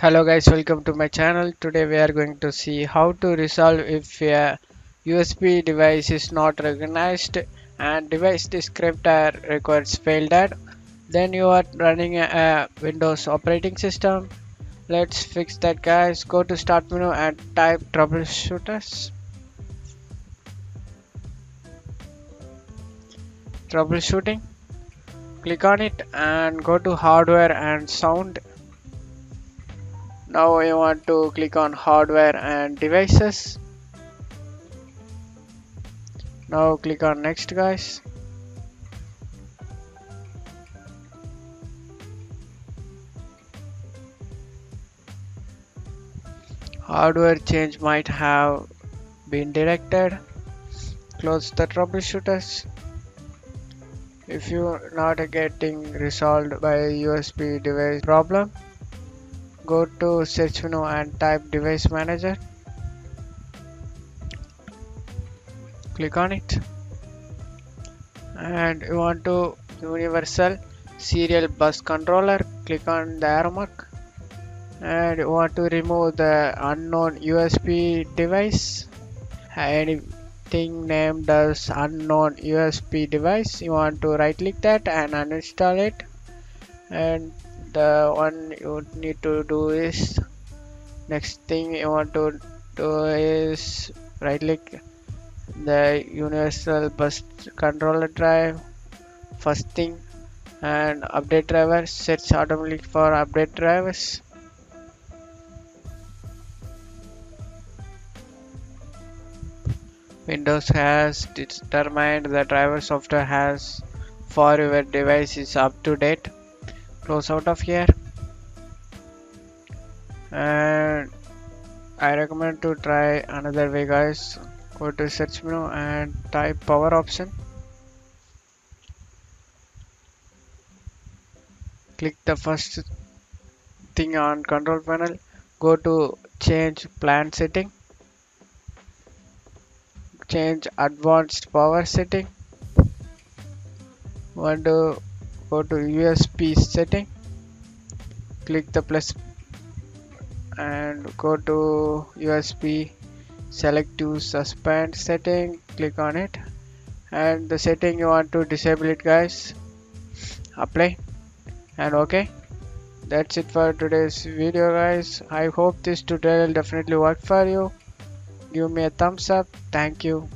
Hello guys, welcome to my channel. Today we are going to see how to resolve if a USB device is not recognized and device descriptor requires failed add. Then you are running a Windows operating system. Let's fix that guys. Go to start menu and type troubleshooters. Troubleshooting. Click on it and go to hardware and sound. Now you want to click on hardware and devices. Now click on next guys. Hardware change might have been directed. Close the troubleshooters. If you're not getting resolved by USB device problem, go to search menu and type device manager. Click on it and you want to universal serial bus controller. Click on the arrow mark and you want to remove the unknown USB device. Anything named as unknown USB device, you want to right click that and uninstall it. And the one you need to do is, next thing you want to do is right click the universal bus controller drive first thing and update drivers. Search automatically for update drivers. Windows has determined the driver software has for your device is up to date. Close out of here and I recommend to try another way guys. Go to search menu and type power option. Click the first thing on control panel. Go to change plan setting. Change advanced power setting. Want to go to USB setting. Click the plus and go to USB selective suspend setting. Click on it and the setting you want to disable it guys. Apply and OK. That's it for today's video guys. I hope this tutorial definitely worked for you. Give me a thumbs up. Thank you.